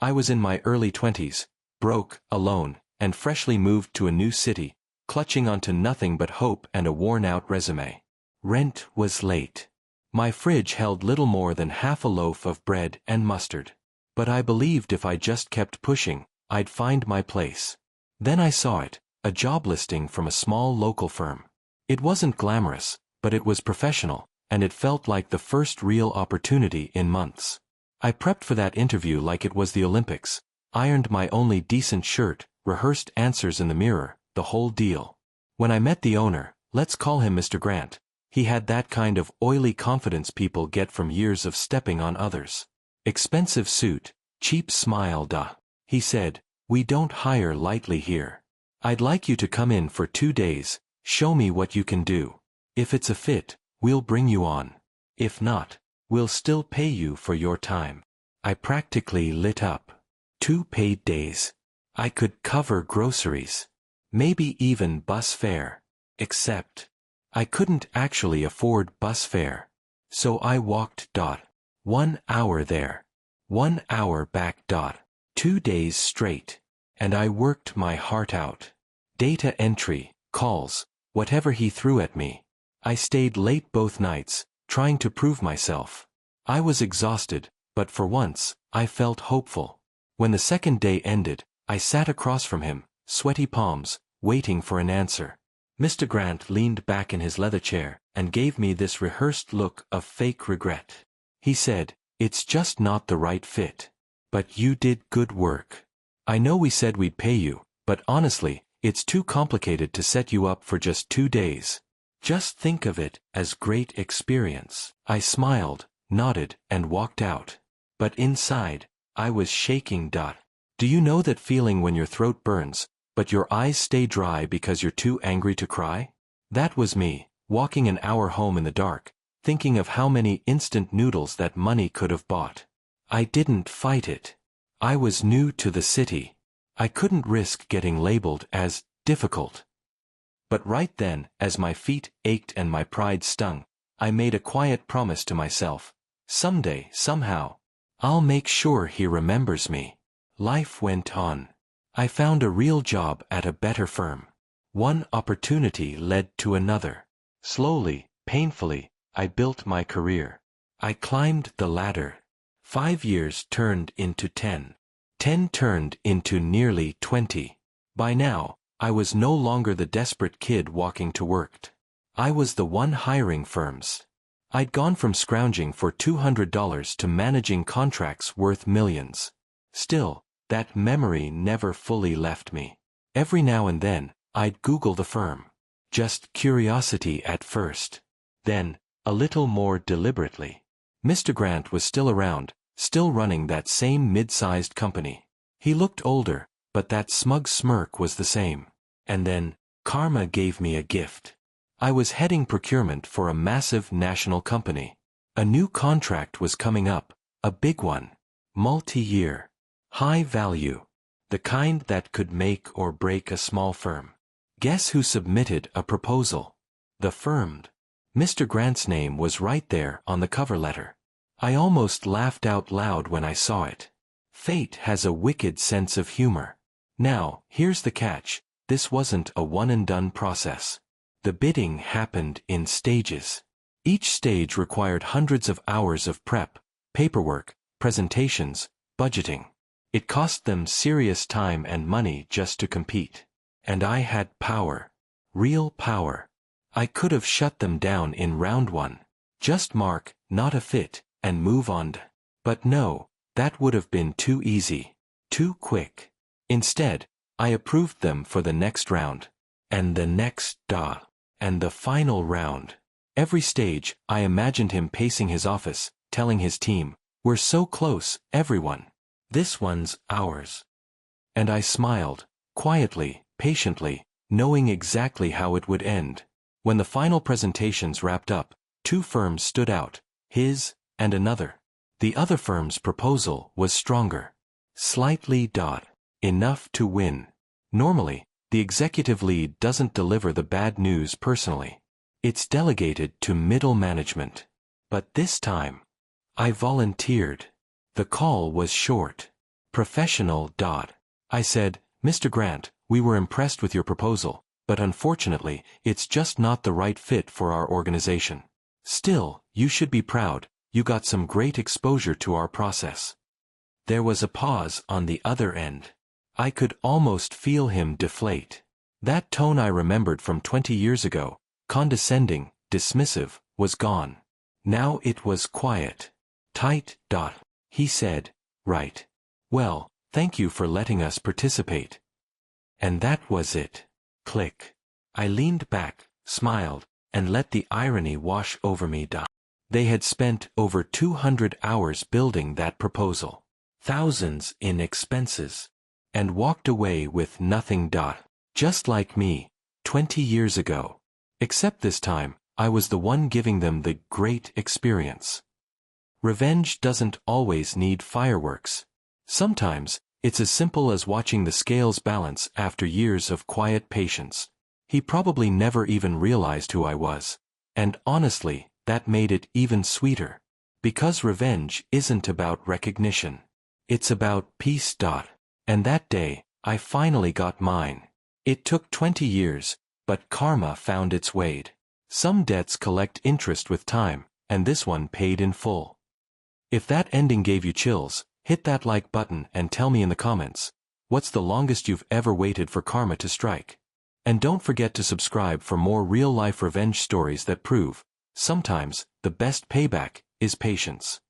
I was in my early 20s, broke, alone, and freshly moved to a new city, clutching onto nothing but hope and a worn-out resume. Rent was late. My fridge held little more than half a loaf of bread and mustard. But I believed if I just kept pushing, I'd find my place. Then I saw it, a job listing from a small local firm. It wasn't glamorous, but it was professional, and it felt like the first real opportunity in months. I prepped for that interview like it was the Olympics, ironed my only decent shirt, rehearsed answers in the mirror, the whole deal. When I met the owner, let's call him Mr. Grant, he had that kind of oily confidence people get from years of stepping on others. Expensive suit, cheap smile. He said, "We don't hire lightly here. I'd like you to come in for 2 days, show me what you can do. If it's a fit, we'll bring you on. If not, we'll still pay you for your time." I practically lit up. 2 paid days. I could cover groceries. Maybe even bus fare. Except, I couldn't actually afford bus fare. So I walked. 1 hour there. 1 hour back. 2 days straight. And I worked my heart out. Data entry, calls, whatever he threw at me. I stayed late both nights, trying to prove myself. I was exhausted, but for once, I felt hopeful. When the second day ended, I sat across from him, sweaty palms, waiting for an answer. Mr. Grant leaned back in his leather chair and gave me this rehearsed look of fake regret. He said, "It's just not the right fit. But you did good work. I know we said we'd pay you, but honestly, it's too complicated to set you up for just 2 days. Just think of it as great experience." I smiled, nodded, and walked out. But inside, I was shaking. Do you know that feeling when your throat burns, but your eyes stay dry because you're too angry to cry? That was me, walking an hour home in the dark, thinking of how many instant noodles that money could have bought. I didn't fight it. I was new to the city. I couldn't risk getting labeled as difficult. But right then, as my feet ached and my pride stung, I made a quiet promise to myself. Someday, somehow, I'll make sure he remembers me. Life went on. I found a real job at a better firm. One opportunity led to another. Slowly, painfully, I built my career. I climbed the ladder. 5 years turned into 10. 10 turned into nearly 20. By now, I was no longer the desperate kid walking to work. I was the one hiring firms. I'd gone from scrounging for $200 to managing contracts worth millions. Still, that memory never fully left me. Every now and then, I'd Google the firm. Just curiosity at first. Then, a little more deliberately. Mr. Grant was still around, still running that same mid-sized company. He looked older, but that smug smirk was the same. And then, karma gave me a gift. I was heading procurement for a massive national company. A new contract was coming up, a big one. Multi-year. High value. The kind that could make or break a small firm. Guess who submitted a proposal? The firm. Mr. Grant's name was right there on the cover letter. I almost laughed out loud when I saw it. Fate has a wicked sense of humor. Now, here's the catch. This wasn't a one-and-done process. The bidding happened in stages. Each stage required hundreds of hours of prep, paperwork, presentations, budgeting. It cost them serious time and money just to compete. And I had power. Real power. I could have shut them down in round 1. Just mark, not a fit, and move on. But no, that would have been too easy. Too quick. Instead, I approved them for the next round. And the next, and the final round. Every stage, I imagined him pacing his office, telling his team, "We're so close, everyone. This one's ours." And I smiled, quietly, patiently, knowing exactly how it would end. When the final presentations wrapped up, 2 firms stood out, his and another. The other firm's proposal was stronger. Slightly, enough to win. Normally, the executive lead doesn't deliver the bad news personally. It's delegated to middle management. But this time, I volunteered. The call was short. Professional. I said, Mr. Grant, we were impressed with your proposal, but unfortunately, it's just not the right fit for our organization. Still, you should be proud, you got some great exposure to our process. There was a pause on the other end. I could almost feel him deflate. That tone I remembered from 20 years ago, condescending, dismissive, was gone. Now it was quiet. Tight. He said, right. Well, thank you for letting us participate. And that was it. Click. I leaned back, smiled, and let the irony wash over me. They had spent over 200 hours building that proposal. Thousands in expenses. And walked away with nothing. Just like me, 20 years ago. Except this time, I was the one giving them the great experience. Revenge doesn't always need fireworks. Sometimes, it's as simple as watching the scales balance after years of quiet patience. He probably never even realized who I was. And honestly, that made it even sweeter. Because revenge isn't about recognition. It's about peace. And that day, I finally got mine. It took 20 years, but karma found its way. Some debts collect interest with time, and this one paid in full. If that ending gave you chills, hit that like button and tell me in the comments, what's the longest you've ever waited for karma to strike? And don't forget to subscribe for more real-life revenge stories that prove, sometimes, the best payback is patience.